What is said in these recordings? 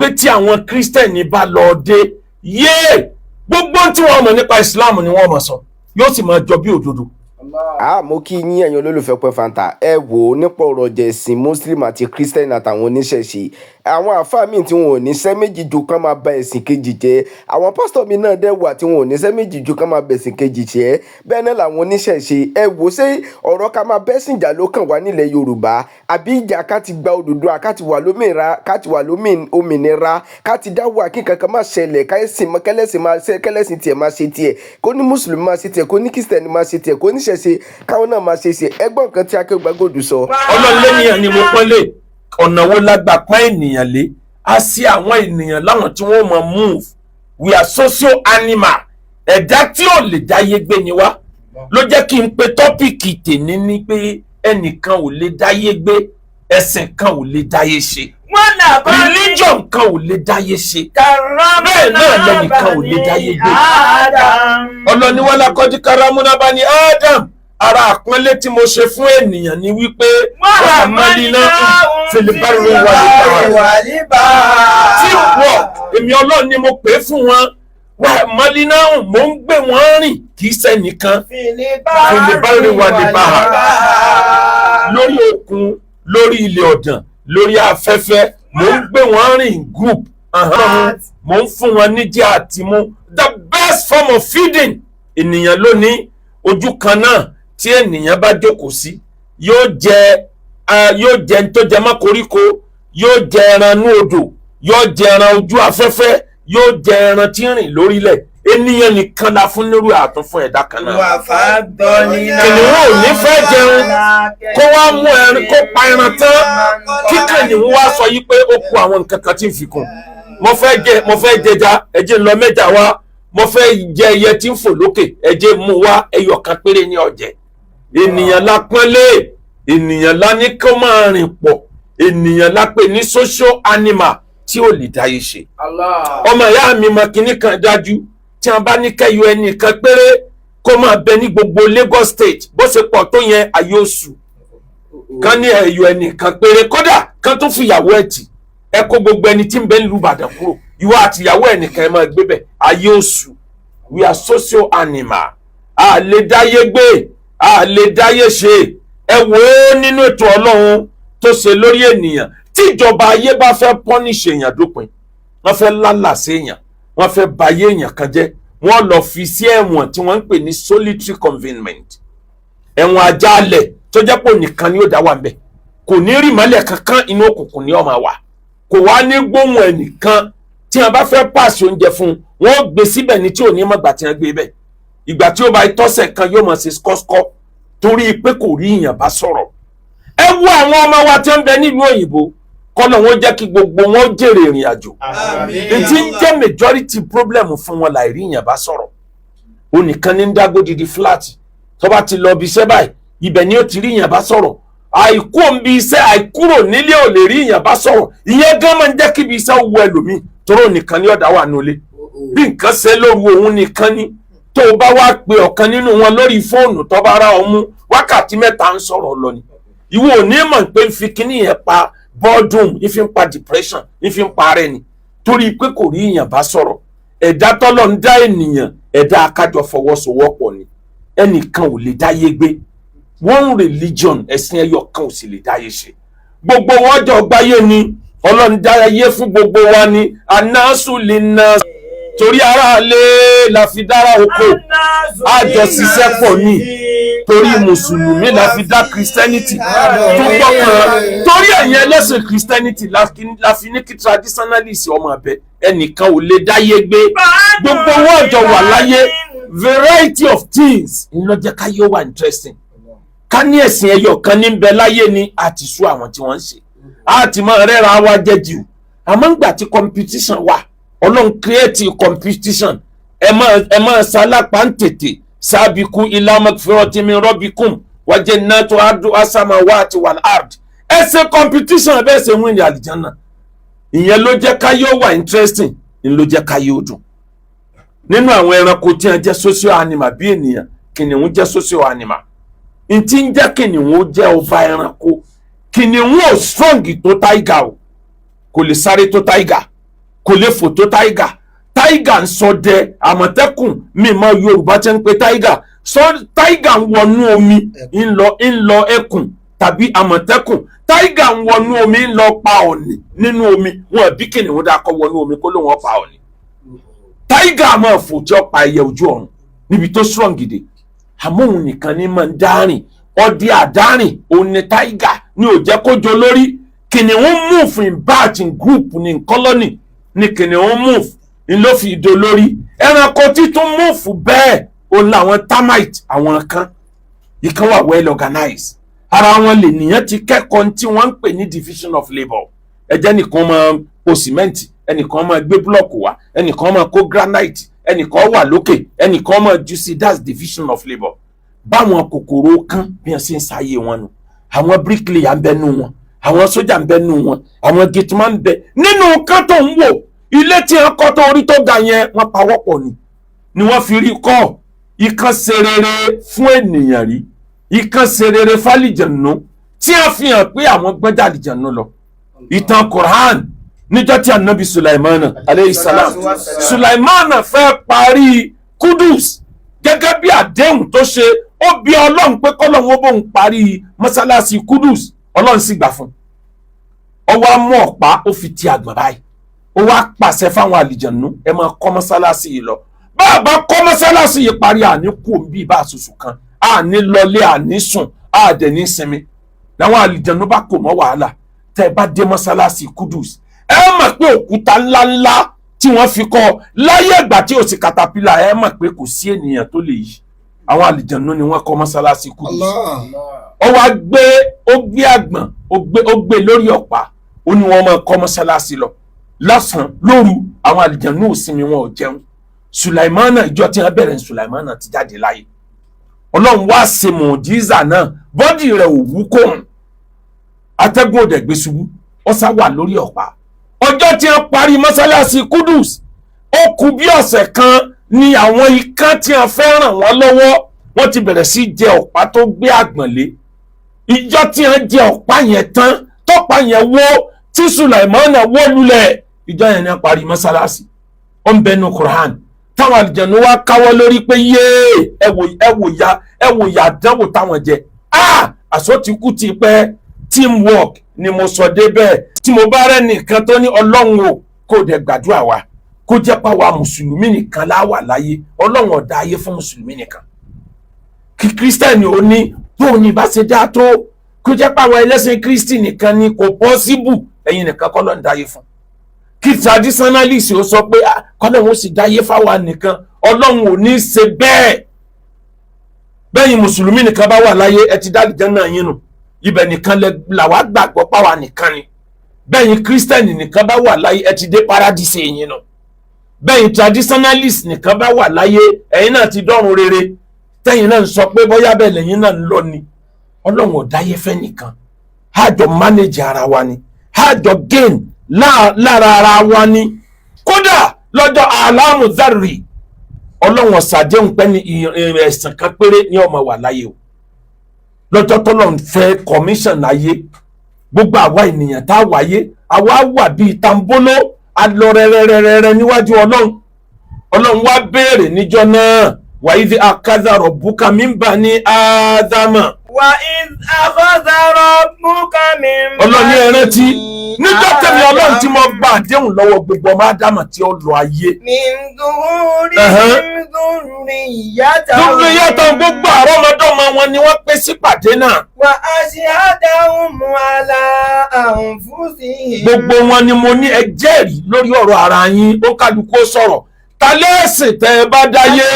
pé tí àwọn kírísítẹ̀nì bá lọ dé gbogbo tí wọ́n mọ̀ nípa Islam ni wọ́n mọ̀ sọ yóò sì máa jọ bí òdodo. Mo kí yín ẹ̀yin olólùfẹ́ Pẹ́ Fanta ẹ wò ó nípa ọ̀rọ̀ jẹ̀sìn Muslim àti Christian àtàwọn oníṣẹ̀ṣe àwọn àfáà míì tí wọn ò ní ṣẹ́ méjì ju kán máa ba ẹ̀sìn kejì jẹ́ àwọn pásítọ̀ mi náà dẹ̀ wà tí wọn ò ní ṣẹ́ méjì ju kán máa ba ẹ̀sìn kejì jẹ́ bẹ́ẹ̀ náà làwọn oníṣẹ̀ṣe ẹ wò ó ṣé ọ̀rọ̀ ká máa bẹ́sìn jà ló kàn wá nílẹ̀ Yorùbá àbí ìjà ká ti gba Odùduwà ká ti wà lómìnira ká ti dáwọ́ àkínkàn kan máa ṣẹlẹ̀ kẹ́lẹ́sìn tiẹ̀ máa ṣe tiẹ̀ kó ní Mùsùlùmí máa ṣe tiẹ̀ kó ní Kristẹni máa ṣe tiẹ̀ kó ní ṣẹ̀ṣe káwọn náà máa ṣe ẹgbọ́n nǹkan tí Akéwùgbà Gold sọ. Ọlọ́run ni mo pọ́n lé ọ̀nà wo la gbà pọ́n ènìyàn lé a sí àwọn ènìyàn láwọn tí wọ́n mọ̀ move we are social animal ẹ̀dá tí ò lè dáyé gbé ni wá ló jẹ́ kí n pe tọ́pìkì tèmi ní pé ẹnìkan ò lè dáyé gbé ẹ̀sìn kan ò lè dáyé ṣe religion kan ò lè dáyé ṣe bẹ́ẹ̀ náà lẹ́nìkan ò lè dáyé gbé. Ọlọ́ni wala kọ́dí karamuna bani Adam ara àpọ́nlé tí mo ṣe fún ènìyàn ni wípé wàhámálínà fìlìbárò wàlíbà tí wọ́n èmi Ọlọ́run ni mo pè é fún wọn wàhámálínà mò ń gbé wọn rìn kì í ṣẹ́nìkan fìlìbárò wàlíbà lórí òkun lórí ilẹ̀ ọ̀dàn lórí afẹ́fẹ́ mò ń gbé wọn rìn group mò ń fún wọn níjẹ àtìmú the best form of feeding ènìyàn lónìí ojú kan náà tí ènìyàn bá jókòó sí yóò jẹ tó jẹ mọ́ koríko yóò jẹ ẹran inú odò yóò jẹ ẹran ojú afẹ́fẹ́ yóò jẹ ẹran tí ń rìn lórílẹ̀ ènìyàn nìkan la fún nírú àtún fún ẹ̀dá kan náà. kìnìún ò ní fẹ́ jẹun kó wá mú ẹran kó pa ẹran tán kí kìnìún wá sọ yí pé ó kù àwọn nǹkan kan tí ń fi kún mo fẹ́ jẹja ẹjẹ lọ mẹ́ta wá mo fẹ́ jẹ ẹyẹ tí ń fò lókè ẹjẹ mú wá ẹyọ kan péré ní ọ̀jẹ̀ ènìyàn la pọ́nlé ènìyàn la ní kó máa rìn pọ̀ ènìyàn la pè ní social animal tí ò lè dáyé ṣe. ọmọ ìyá mi mọ kinní kan dájú tí wọn bá ní kẹyọ ẹnìkan péré kó máa bẹ ní gbogbo Lagos State bó ṣe pọ̀ tó yẹn ayé oṣù kan ní ẹyọ ẹnìkan péré kódà kan tó fi ìyàwó ẹ̀ tì ẹ kó gbogbo ẹni tí ń bẹ nílùú Ìbàdàn kúrò ìwọ àti ìyàwó ẹnìkan ẹ máa gbé bẹ ayé oṣù we are social animal a lè dáyé gbé a lè dáyé ṣe ẹ wò ó nínú ètò Ọlọ́run tó ṣe lórí ènìyàn tí ìjọba ayé bá fẹ́ pọ́nìṣì èèyàn dópin wọ́n fẹ́ lálàsí èèyàn wọ́n fẹ́ bayé èèyàn kan jẹ́ wọ́n lọ fi sí ẹ̀wọ̀n tí wọ́n ń pè ní solitary confinement ẹ̀wọ̀n ajálẹ̀ tó jẹ́ pò nìkan ni ó dá wà ńbẹ̀ kò ní rí mọ́lẹ̀ kankan inú òkùnkùn ni ó máa wà kò wá ní gbóhùn ẹnìkan tí wọ́n bá fẹ́ pàṣẹ oúnjẹ fún wọ́n gbé síbẹ̀ ní tí ò ní mọ̀gbà tí wọ́n gbé bẹ̀ ìgbà tí ó bá tọ́sẹ̀ kan yóò mọ̀ sí skọ́skọ́ torí pé kò rí ìyàn bá sọ̀rọ̀ ẹ wo àwọn ọmọ wa tí wọ́n bẹ nílùú òyìnbó kọ́nà wọn jẹ́ kí gbogbo wọn jèrè ìrìn àjò ètí ń jẹ́ majority problem fún wọn láìrí ìyàn bá sọ̀rọ̀ onìkan ní ń dágbó didi flat tó bá ti lọ bí iṣẹ́ báyìí ibẹ̀ ni ó ti rí ìyàn bá sọ̀rọ̀ àìkú òǹbi iṣẹ́ àìkúrò nílé ò lè rí ìyàn bá sọ̀rọ̀ ìyẹn gan máa ń jẹ́ kí ibi iṣẹ́ wu ẹlòmíì tóró nìkan ní ọ̀dà wà nulẹ̀ bí nǹkan ṣe lóru òun nìkan ní tó o bá wá pe ọ̀kan nínú wọn lórí fóònù tó bá ra ọmú wákàtí mẹ́ta ń sọ̀rọ̀ lọ ni ìwọ ò ní mọ̀ pé fi kíní yẹn pa boredom ìfi ń pa depression ìfi ń pa ara ẹni torí pé kò rí èèyàn bá sọ̀rọ̀ ẹ̀dá tọ́lọ́ ń dá ènìyàn ẹ̀dá akájọ fọwọ́sowọ́pọ̀ ni ẹnìkan ò lè dáyé gbé one religion ẹ̀sìn ẹyọ kan ò sì lè dáyé ṣe gbogbo wọn jọ gbáyé ni Ọlọ́run dá ayé fún gbogbo wa ni anásù lè na torí ara lè la fi dára oko àjọ ṣiṣẹ́ pọ̀ ní torí mùsùlùmí la fi dá christianity tó gbọ́kàn torí ẹ̀yin ẹlẹ́sìn christianity la fi ní kí traditionalist ọmọ abẹ ẹnìkan ò lè dáyé gbé gbogbo wọn jọ wà láyé variety of things ń lọ jẹ́ káyé wà interesting ká ní ẹ̀sìn ẹyọ kan ní bẹ láyé ni àti sú àwọn tí wọ́n ń ṣe àti máa rẹ́ra wa jẹ́ jù àmọ́ ńgbà tí competition wà Ọlọ́run create competition ẹ máa sálápá ń tètè sábìkú ila magfirati min rabbikum wa jannatu arduha as-samawati wal ard ẹ ṣe competition ẹ bẹ́ẹ̀ ṣe win ní àlìjánà ìyẹn ló jẹ́ káyé wà interesting ìyẹn ló jẹ́ káyé ó dùn nínú àwọn ẹranko tí wọ́n jẹ́ social animal bí ènìyàn kìnìún jẹ́ social animal n tí ń jẹ́ kìnìún ó jẹ́ ọba ẹranko kìnìún ò strong tó tiger o kò lè sáré tó tiger kò lè fò tó tiger. Tiger ń ṣọdẹ, àmọ̀tẹ́kùn mi mọ Yorùbá tí ń pe tiger. So tiger ń wọnú omi ń lọ ẹkùn tàbí àmọ̀tẹ́kùn. Tiger ń wọnú omi ń lọ pa ọ̀nì nínú omi. Wọn bí kìnìún dákọ̀ wọnú omi kó ló wọn pa ọ̀nì. Tiger máa fò tí ó pa ẹyẹ ojú ọ̀run níbi tó strong gidi. Àmọ́ òun nìkan ní máa ń dárìn. Ọdẹ àdárìn òun ni tiger ní ò jẹ́ kó jọ lórí. Kìnìún move in batch in group in colony ni kìnìún move in ló fi ìdó lórí. Ẹranko títún move bẹ́ẹ̀ òun làwọn termite àwọn kan. Ìkan wà well organized. Ara wọn lè nìyẹn ti kẹ́kọ̀ọ́ tí wọ́n ń pè ní division of labour. Ẹjẹ́ nìkan máa po cement, ẹnìkan máa gbé block wá, ẹnìkan máa kó granite, ẹnìkan wà lókè, ẹnìkan máa jù sí. That's division of labour. Báwọn kòkòrò kan bí wọ́n ṣe ń sáyé wọn nù. Àwọn bricklayer ń bẹ nù wọn, àwọn sójà ń bẹ nù wọn, àwọn gateman ń bẹ nínú kan tó ń wò. Ilé tí wọ́n kọ́ tó orí tó ga yẹn wọ́n pawọ́pọ̀ ni wọ́n fi rí kọ́. Ìkan ṣe rere fún ènìyàn rí, ìkan ṣe rere fálìjànú tí a fi hàn pé àwọn gbọ́dọ̀ àlìjànú lọ. Ìtàn Quran níjọ́ tí Ànábì Sulaimana aleyhi salam Sulaimana fẹ́ parí Kudus gẹ́gẹ́ bí àdéhùn tó ṣe. Ó bi Ọlọ́run pé kọ́lọ́run ó bóun parí mọ́sálásí Kudus. Ọlọ́run sì gbà fún. Ó wá mú ọ̀pá ó fi ti àgbọ̀n báyìí. Ó wá pàṣẹ fáwọn àlìjànú ẹ máa kọ́ mọ́sálásí yìí lọ. Bàbá kọ́ mọ́sálásí yìí parí àní kú òǹbí bá àṣùṣù kan. Àní lọlé àní sùn àdẹ̀ ní sinmi. Làwọn àlìjànú bá kò mọ́ wàhálà. Tẹ́ ẹ bá dé mọ́sálásí Kudus. Ẹ mọ̀ pé òkúta ńláńlá tí wọ́n fi kọ́ láyé ìgbà tí ò sí katapila ẹ mọ̀ pé kò sí ènìyàn tó lè yí. Àwọn àlìjànú ni wọ́n kọ́ mọ́sálásí Kudus. Ó wá gbé àgbọ̀n ó gbé lórí ọ̀pá. Ó ní wọ́n máa kọ́ mọ́sálásí lọ. Lọ́sàn-án lóru àwọn àlìjànú ò sinmi wọn ò jẹun. Sulaimana ìjọ tí wọ́n bẹ̀rẹ̀ Sulaimana ti jáde láyé. Ọlọ́run wá ṣe mọ̀jíza náà bọ́dì rẹ̀ ò wú kóhùn. Atẹ́gùn òdẹ̀ gbé ṣubú ó sá wà lórí ọ̀pá. Ọjọ́ tí wọ́n parí mọ́sálásí Kudus ó kù bí ọ̀sẹ̀ kan ni àwọn ikán tí wọ́n fẹ́ ràn wọ́n lọ́wọ́ wọ́n ti bẹ̀rẹ̀ sí jẹ ọ̀pá tó gbé àgbọ̀n lé. Ìjọ tí wọ́n jẹ ọ̀pá yẹn tán tọ́pá yẹn wó tí Sulaimana wó lulẹ̀ ìjọ yẹn ni wọ́n parí mọ́sálásí. Ó ń bẹnu Quran táwọn àlìjànú wá káwọ́ lórí pé yéé ẹ wò ya dánwò táwọn jẹ. Àṣọ ti kú ti pẹ́. Teamwork ni mo sọ dé bẹ́ẹ̀. Tí mo bá rẹ́ nìkan tó ní Ọlọ́run o kò dẹ̀ gbàdúrà wa kó jẹ́ pàwa mùsùlùmí nìkan láwà láyé. Ọlọ́run ọ̀dà ayé fún mùsùlùmí nìkan. Kí kírísítẹ́nì ó ní tó ní bá ṣe dá tó kó jẹ́ pàwa ẹlẹ́sìn kírísítì nìkan ni kò pọ́síbù ẹ̀yin nìkan kọ́ ló ń dáyé fún. Kí traditionalist ó sọ pé kọ́lọ́run ó sì dáyé fáwa nìkan. Ọlọ́run ò ní ṣe bẹ́ẹ̀. Bẹ́yìn mùsùlùmí nìkan bá wà láyé ẹ ti dá àlìjánnà yín nù. Ibẹ̀ nìkan làwa gbàgbọ́ páwa nìkan ni. Bẹ́yìn kírísítẹ́nì nìkan bá wà láyé ẹ ti dé paradíṣe yín nù. Bẹ́yìn traditionalist nìkan bá wà láyé ẹ̀yin náà ti dọ́run rere. Tẹ́yin náà ń sọ pé bóyá bẹ́ẹ̀ lẹ́yìn náà ń lọ ni. Ọlọ́run ò dáyé fẹ́ nìkan. Hájọ manage ara wa ni. Hájọ gain lára ara wa ni. Kódà lọ́jọ́ àlámù dárì Ọlọ́run ọ̀sàdéhùn pẹ́ ní ẹ̀sìn kan péré ní ọmọ wà láyé o. Lọ́jọ́ tọ́lọ́run fẹ́ commission láyé gbogbo àwa ènìyàn tá a wáyé àwa wà bíi tambolo alọ rẹrẹrẹrẹ níwájú Ọlọ́run wá béèrè níjọ́ náà wa idh akhadha rabbuka min bani Adama. Wa idh akhadha rabbuka min bani. Ọlọ́run ní ẹ rántí níjọ́ tẹ̀mí Ọlọ́run tí mo gba àdéhùn lọ́wọ́ gbogbo ọmọ Ádámà tí ó lọ ayé. Min dhurriyyatihim gbogbo àrọ́mọdọ́mọ wọn ni wọ́n pé sípàdé náà. Wa ashhadahum ala anfusihim. Gbogbo wọn ni mo ní ẹ jẹ́rìí lórí ọ̀rọ̀ ara yín ó kálukú sọ̀rọ̀. Ta lẹ́sìn tẹ́ ẹ bá dáyé.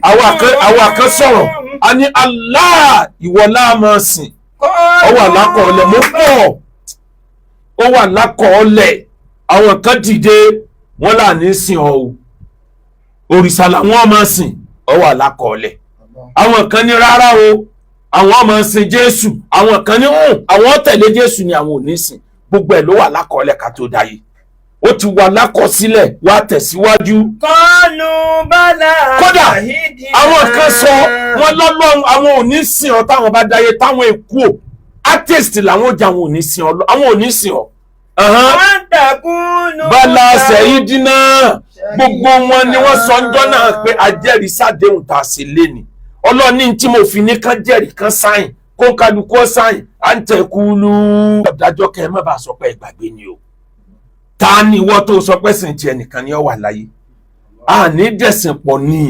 Àwa kan sọ̀rọ̀ a ní Allah ìwọ la máa sìn. Ó wà lákọọ́lẹ̀ mo pọ̀. Ó wà lákọọ́lẹ̀ àwọn kan dìde wọ́n là ní sìn ọ́ o. Òrìṣà làwọn máa sìn ó wà lákọọ́lẹ̀. Àwọn kan ní rárá o àwọn máa sìn Jésù. Àwọn kan ní àwọn tẹ̀lé Jésù ni àwọn ò ní sìn. Gbogbo ẹ̀ ló wà lákọọ́lẹ̀ ká tó dáyé. Ó ti wà lákọsílẹ̀ wá tẹ̀síwájú. Kọ́lù bálá. Kódà àwọn kan sọ wọn lọ́lọ́run àwọn ò ní sìn ọ́ táwọn bá dáyé táwọn èkú ò artist làwọn jà àwọn ò ní sìn ọ́ àwọn ò ní sìn ọ́. Wọ́n tàkùnù Sayyidina gbogbo wọn ni wọ́n sọ ńjọ́ náà pé ajẹ́rìí sàdéhùn tá a ṣe lé ni ọlọ́ọ̀ni tí mo fi ní kán jẹ́rìí kan sáyìn kó kálukú sáyìn à ń tẹ̀kúlú ọ̀dájọ́ kẹ́ ẹ má bàa sọ pé ìgbàgbé ni o ta ni ìwọ tó sọ pé sìn tiẹ̀ nìkan ni ó wà láyé àní dẹ̀sìn pọ̀ ní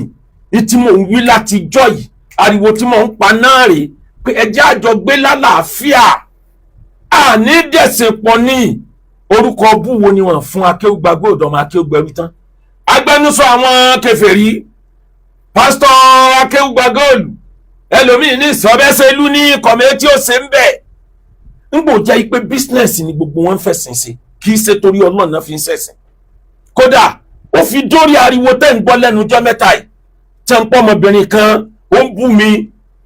tí mò ń wí láti jọ́ yìí ariwo tí mò ń pa náà rèé pé ẹjẹ́ àjọ gbé lálàáfíà àní dẹ̀sìn pọ̀ ní orúkọ búwo ni wọ́n fún akéwùgbàgbé òdòmọ akéwùgbẹ̀rú tán agbẹnusọ àwọn kèfèrí pásítọ̀ akéwùgbàgbé òlù ẹlòmíín ní ìsọ̀bẹ́sẹ̀lú ní kọ̀mẹ́tì òsè ń bẹ̀ ń gbò jẹ́ pé bísínẹ́sì ni gbogbo wọn ń fẹ̀sìn sí kì í ṣe torí Ọlọ́run náà fi ń ṣẹ̀sìn kódà ó fi dórí ariwo tẹ́ ń gbọ́ lẹ́nu ọjọ́ mẹ́ta yìí tẹ́ ń pọ́ ọmọbìnrin kan ó ń bú mi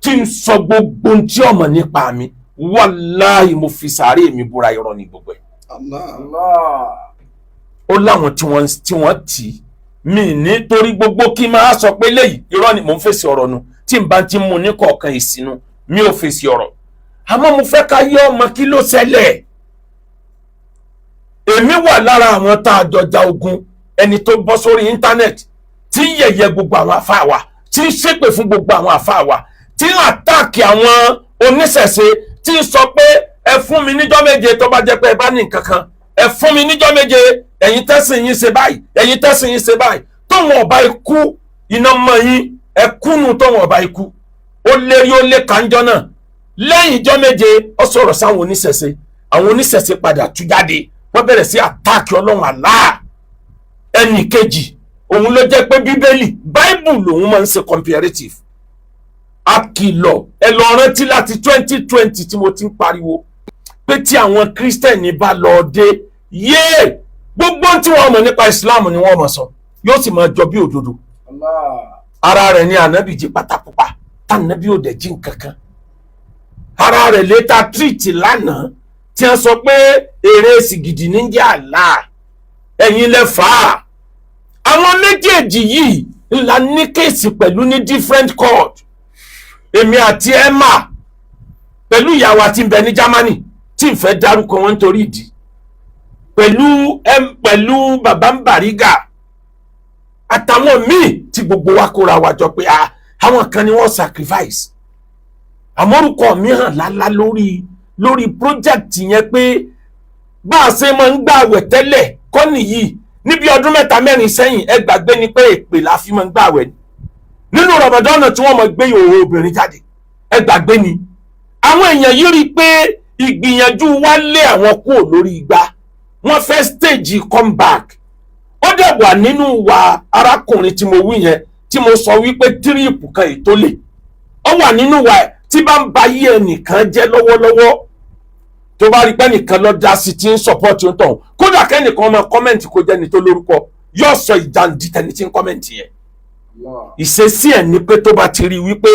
tí ń sọ gbogbo ohun tí ọmọ nípa mi wàláhì mo fi sàárè mi búra irọ́ ní gbogbo ẹ̀. ó láwọn tí wọ́n tì í mi nítorí gbogbo kí n máa sọ pé léyìí irọ́ ni mò ń fèsì ọ̀rọ̀ nu tí n bá ti mú ní kọ̀ọ̀kan ìsinú mi ò fèsì ọ̀rọ̀ àmọ́ mo fẹ́ ká yé ọmọ kí ló ṣẹlẹ̀ èmi wà lára àwọn tá a jọjà ogun ẹni tó bọ́ sórí íńtánẹ́ẹ̀tì tí ń yẹ̀yẹ́ gbogbo àwọn àfáà wa tí ń ṣépè fún gbogbo àwọn àfáà wa tí ń àtáàkì àwọn oníṣẹ̀ṣe tí ń sọ pé ẹ fún mi níjọ́ méje tó bá jẹ́ pé ẹ bá ní nǹkan kan ẹ fún mi níjọ́ méje ẹ̀yin tẹ́sìn yín ṣe báyìí ẹ̀yin tẹ́sìn yín ṣe báyìí tóun ọba ikú iná mọ́ yín ẹ kúnnù tóun ọba ikú ó lérí ó lé kàńjọ́ náà lẹ́yìn ìjọ́ méje ó sọ̀rọ̀ sáwọn oníṣẹ̀ṣe àwọn oníṣẹ̀ṣe padà tú jáde wọ́n bẹ̀rẹ̀ sí àtáàkì ọlọ́run Allah ẹnì kejì òun ló jẹ́ pé bíbélì báíbù lòun máa ń ṣe comparative àkìlọ̀ ẹ lọ rántí láti 2020 tí mo ti ń pariwo pé tí àwọn kírísítẹ̀nì bá lọ dé yéé gbogbo tí wọ́n mọ̀ nípa ìsìláàmù ni wọ́n mọ̀ sọ yóò sì máa jọ bí òdodo ara rẹ̀ ni ànábì jí pátápùpá tànábì ò dẹ̀ jí nǹkan kan ara rẹ̀ létà tírìtì lánàá tí wọ́n sọ pé èrè sìgìdì ní jẹ́ àlá ẹ̀yin lẹ fà á àwọn méjèèjì yìí ńlá ní kéèsì pẹ̀lú ní different court èmi àti Emma pẹ̀lú ìyàwó àti ń bẹ ní Germany tí ń fẹ́ dárúkọ wọn nítorí ìdí pẹ̀lú bàbá Bariga àtàwọn míì tí gbogbo wa kóra wa jọ pé àwọn kan ni wọ́n sacrifice àmọ́rúkọ mi hàn lálá lórí project yẹn pé bá a ṣe máa ń gbààwẹ̀ tẹ́lẹ̀ kọ́ nìyí níbi ọdún 3-4 sẹ́yìn ẹ gbàgbé ni pé èpè la fi máa ń gbààwẹ̀ nínú Ramadan tí wọ́n máa gbé ìhòòhò obìnrin jáde ẹ gbàgbé ni àwọn èèyàn yìí rí i pé ìgbìyànjú wa lé àwọn kúrò lórí igbá wọ́n fẹ́ stage comeback ó dẹ̀ wà nínú wa arákùnrin tí mo wí yẹn tí mo sọ wípé tíríìpù kan ètò lè ó wà nínú wa tí bá ń ba yí ẹnìkan jẹ́ lọ́wọ́lọ́wọ́ tó bá rí pé nìkan lọ dá sí tí ń support ń tọ̀hún kódà kẹ́nìkan ọmọ kọ́mẹ̀ntì kó jẹ́ ni tó lórúkọ yóò sọ ìjàndí tẹni tí ń kọ́mẹ̀ntì yẹn ìṣesí ẹ̀ ní pé tó bá ti rí wípé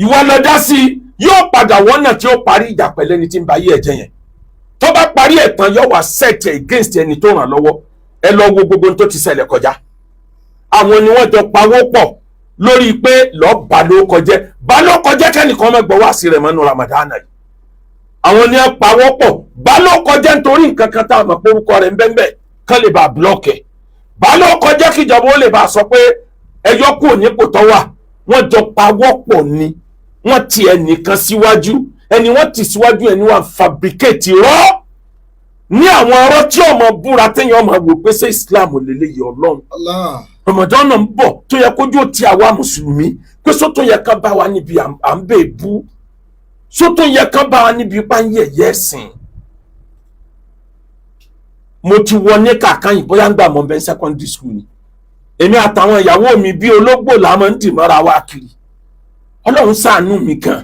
ìwọ lọ dá sí yóò padà wọ́nà tí ó parí ìjà pẹ̀lẹ́ ni tí ń ba yí ẹ̀jẹ̀ yẹn tó bá parí ẹ̀ tán yóò wá set against ẹni tó ràn lọ́wọ́ ẹ lọ wo gbogbo tó ti ṣẹlẹ̀ kọjá àwọn ni wọ́n jọ pawó pọ̀ lórí pé lọ́ọ́ bá ló kọjẹ́ kẹ́nìkan ọmọ ẹgbẹ́ wá sí rẹ̀ mọ́nú Ramadan yìí àwọn ni wọ́n pawó pọ̀ bá ló kọjẹ́ nítorí nǹkan kan tá a mọ̀ pé orúkọ rẹ̀ ń bẹ́ẹ̀ kán lè bá a block ẹ̀ bá ló kọjẹ́ kíjọba ó lè bá a sọ pé ẹyọ kù nípò tó wà wọ́n jọ pawó pọ̀ ni wọ́n ti ẹnìkan síwájú ẹni wọ́n ti síwájú ẹni wọ́n fabricate rọ́ ní àwọn ọ̀rọ̀ tí ọmọ búra téèyàn ọmọ wò pé ṣé Islam ò lélẹ́yìí Ọlọ́run Ramadan náà ń bọ̀ tó yẹ kójú ti àwa mùsùlùmí pé sótó yẹ ká bá wa níbi à ń bè bú sótó yẹ ká bá wa níbi ipá ń yẹ̀yẹ́ ẹ̀sìn mo ti wọ ní kàkányìn bóyá ń gbà mọ́ bẹ́ẹ̀ secondary school ni èmi àtàwọn ìyàwó mi bí ológbò làwọn ń dì mọ́ra wa kiri Ọlọ́run ṣàánú mi kan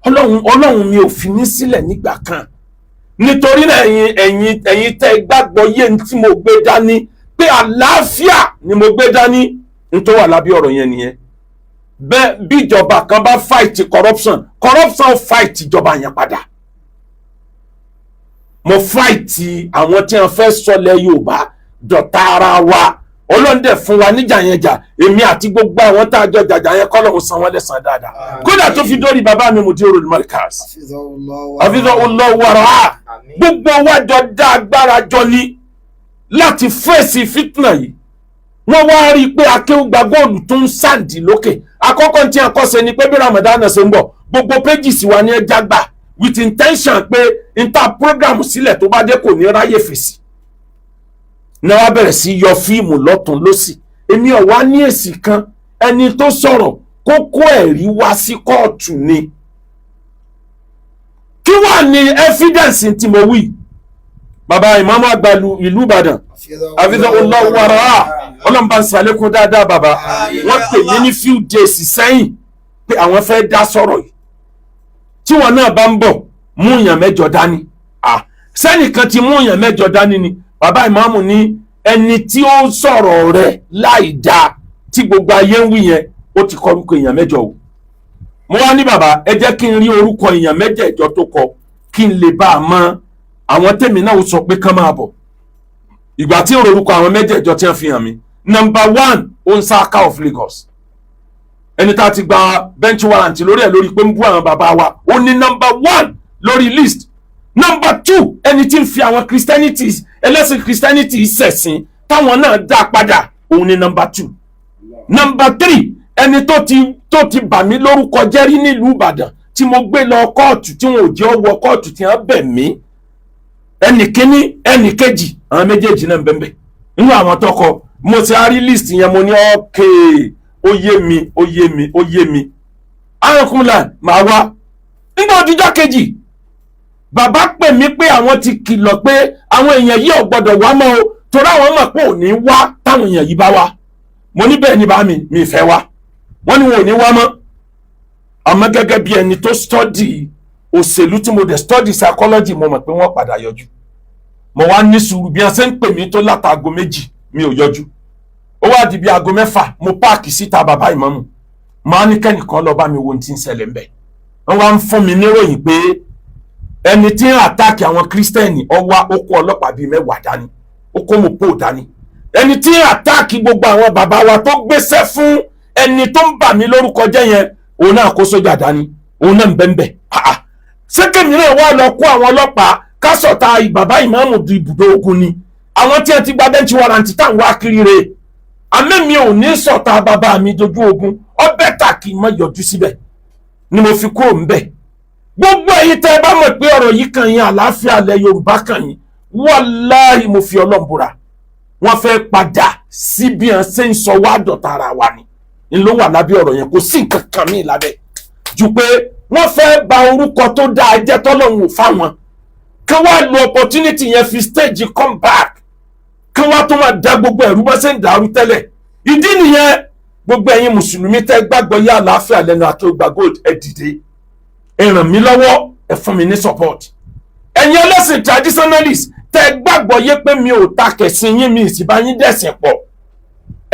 Ọlọ́run mi ò fi mí sílẹ̀ nígbà kan nítorí náà ẹ̀yin tẹ́ gbàgbọ́ yé tí mo gbé dání pé àlàáfíà ni mo gbé dání nítorí wà lábẹ́ ọ̀rọ̀ yẹn nìyẹn bẹ́ẹ̀ bí ìjọba kan bá fight corruption fight ìjọba yẹn padà mo fight àwọn tí wọ́n fẹ́ sọlẹ̀ Yorùbá dọ̀tá ara wa Ọlọ́ndẹ̀ fún wa níjà yẹn jà èmi àti gbogbo àwọn tá a jọ jàjà yẹn kọ́lọ́hún san wọ́n lẹ́san dáadáa kódà tó fi dórí bàbá mi Mudirul Markaz àfihàn olówó ara gbogbo wa jọ dá agbára jọ ní láti fèsì fitna yìí wọ́n wá rí i pé akéwùgbà góòlù tó ń sáǹdì lókè àkọ́kọ́ tí a kọ́ ṣe ni pé bí Ramadan ṣe ń bọ̀ gbogbo pages wa ní ẹja gbà with intention pé inter program sílẹ̀ tó bá dé kò ní ráyè fèsì ní wàá bẹ̀rẹ̀ sí yọ fíìmù lọ́tún lọ́sì èmi ò wá ní èsì kan ẹni tó sọ̀rọ̀ kó kó ẹ̀rí wá sí kóòtù ni kí wà ní evidence tí mo wí bàbá ìmáàmù àgbà ìlú Ìbàdàn àfihàn wàrà ọlọ́mọba ń sàlékún dáadáa bàbá wọ́n pè mí ní few days sẹ́yìn pé àwọn fẹ́ dá sọ̀rọ̀ yìí tí wọn náà bá ń bọ̀ mú èèyàn mẹ́jọ dání sẹ́nìkan ti mú èèyàn mẹ́jọ dání ni bàbá ìmáàmù ní ẹni tí ó sọ̀rọ̀ rẹ̀ láì dáa tí gbogbo ayé ń wí yẹn ó ti kọ orúkọ èèyàn mẹ́jọ o mo wá ní bàbá ẹ jẹ́ kí n rí orúkọ èèyàn mẹ́jẹ̀ẹ̀jọ tó kọ kí n lè bá a mọ àwọn tèmi náà ó sọ pé kán máa bọ̀ ìgbà tí ń rorúkọ àwọn mẹ́jẹ̀ẹ̀jọ tí wọ́n fi hàn mí number 1 Onsaka of Lagos ẹni tá a ti gba bench warrant lórí ẹ̀ lórí pé ń bú àwọn bàbá wa ó ní number 1 lórí list number 2 ẹni tí ń fi àwọn Christianity ẹlẹ́sìn Christianity ṣẹ̀sìn táwọn náà dá padà òun ní number 2 number 3 ẹni tó ti bà mí lórúkọ jẹ́ rí nílùú Ìbàdàn tí mo gbé lọ kóòtù tí wọn ò jẹ́ ọwọ́ kóòtù tí wọ́n bẹ̀ mí ẹnì kíní ẹnì kejì àwọn méjèèjì náà ń bẹ̀m̀bẹ̀ nínú àwọn tọkọ mo ti rí list yẹn mo ní ọ́kẹ́ ó yé mi arákùnrin màá wá nígbà òdìjọ́ kejì bàbá pè mí pé àwọn ti kìlọ̀ pé àwọn èèyàn yìí ò gbọ́dọ̀ wá mọ́ o torí àwọn mọ̀ pé ò ní wá táwọn èèyàn yìí bá wá mo ní bẹ́ẹ̀ ni bá mi fẹ́ wá wọ́n ní wọn ò ní wá mọ́ àmọ́ gẹ́gẹ́ bí ẹni tó study òṣèlú tí mo dẹ̀ study psychology mo mọ̀ pé wọ́n padà yọjú mo wá ní sùúrù bí wọ́n ṣe ń pè mí tó látago 2 mi ò yọjú ó wá di bí aago 6 mo páàkì síta bàbá ìmáàmù máa ní kẹ́nìkan lọ bá mi wo ohun tí ń ṣẹlẹ̀ ń bẹ̀ wọ́n wá ń fún mi níròyìn pé ẹni tí ń àtàkì àwọn kírísítẹ́nì ọwá ó kó ọlọ́pàá bíi 10 dání ó kó mọ̀pó dání ẹni tí ń àtàkì gbogbo àwọn bàbá wa tó gbéṣẹ́ fún ẹni tó ń bà mí lórúkọ jẹ́ yẹn òun náà kó sójà dání òun náà ń bẹ́ńbẹ́ sékèmí náà wà lọ kó àwọn ọlọ́pàá kásọ̀tà bàbá ìmáàmù di ibùdó ogun ni àwọn tí wọ́n ti gba bench warrant tá à ń wá kiri re àmẹ́mi ò ní sọ̀tà bàbá mi dojú ogun ọbẹ̀ tà kí n má yọjú síbẹ̀ ni mo fi kúrò ń bẹ̀ gbogbo èyí tẹ́ ẹ bá mọ̀ pé ọ̀rọ̀ yìí kàn yín àlàáfíà ilẹ̀ Yorùbá kàn yín wàláhì mo fi Ọlọ́run búra wọ́n fẹ́ padà sí bí wọ́n ṣe ń sọ wá dọ̀tá ara wa ni n ló wà lábẹ́ ọ̀rọ̀ yẹn kò sí nǹkan kan mí lábẹ́ ju pé wọ́n fẹ́ bà orúkọ tó dáa jẹ́ tọ́lọ́run ò fáwọn kí wọ́n lo opportunity yẹn fi stage come back kí wọ́n tó máa da gbogbo ẹ̀rú bá ṣe ń dàrú tẹ́lẹ̀ ìdí nìyẹn gbogbo ẹ̀yin mùsùlùmí tẹ́ gbàgbọ́ yá àlàáfíà lẹ́nu Akeugba Gold ẹ dìde ẹ ràn mí lọ́wọ́ ẹ fún mi ní support ẹ̀yin ẹlẹ́sìn traditionalist tẹ́ gbàgbọ́ yé pé mi ò ta kẹ̀sìn yín mi ìsìnbá yín dẹ̀sìn pọ̀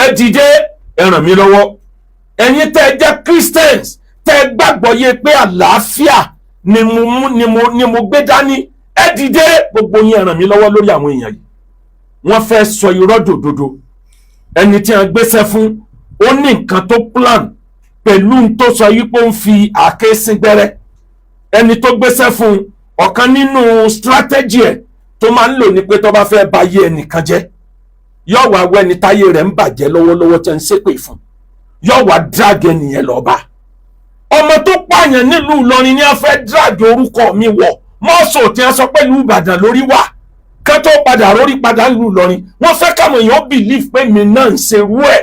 ẹ dìde ẹ ràn mí lọ́wọ́ ẹ̀yin tẹ́ jẹ́ Christians tẹ́ gbàgbọ́ yé pé àlàáfíà ni mo gbé dání ẹ dìde gbogbo yín ẹ ràn mí lọ́wọ́ lórí àwọn èèyàn yìí wọ́n fẹ́ sọ irọ́ dòdòdò ẹni tí wọ́n gbéṣẹ́ fún ó ní nǹkan tó plan pẹ̀lú tó sọ yìí pé ó ń fi àáké sín gbẹ́rẹ́ ẹni tó gbéṣẹ́ fún ọ̀kan nínú strategy ẹ̀ tó máa ń lò ní pé tó bá fẹ́ ba ayé ẹnìkan jẹ́ yóò wá wẹ́ni táyé rẹ̀ ń bàjẹ́ lọ́wọ́lọ́wọ́ tẹ́ ń ṣépè fún yóò wá drag ẹnìyẹn lọ bá ọmọ tó pààyàn nílùú Ìlọrin ni wọ́n fẹ́ drag orúkọ mi wọ̀ mọ́ọ̀sọ̀ tí wọ́n sọ pé ìlú Ìbàdàn lórí wà ká tó padà rórí padà nílùú Ìlọrin wọ́n fẹ́ káwọn èèyàn believe pé mi náà ń ṣerú ẹ̀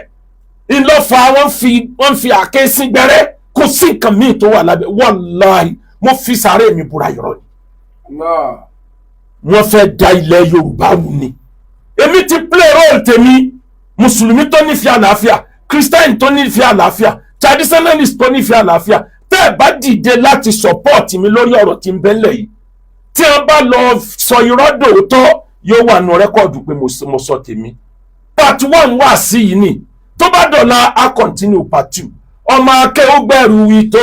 ńlọ́fà wọ́n fi àáké sí gbẹ́rẹ́ kò sí nǹkan míì tó wà lábẹ́ wàláhì mo fi sàárè mi búra yọ̀rọ̀ ni wọ́n fẹ́ da ilẹ̀ Yorùbá rú ni èmi ti play role tèmi mùsùlùmí tó nífẹ̀ẹ́ àlàáfíà Christian tó nífẹ̀ẹ́ àlàáfíà traditionalist tó nífẹ̀ẹ́ àlàáfíà tẹ́ ẹ̀ bá dìde láti support mi lórí ọ̀rọ̀ tí ń bẹ́lẹ̀ yìí tí wọ́n bá lọ sọ irọ́ dòótọ́ yóò wà nù rẹ́kọ̀dù pé mo sọ tèmi part 1 wà sí yìí ni tó bá dọ̀la a continue part 2 ọmọ Akeugba ìtò.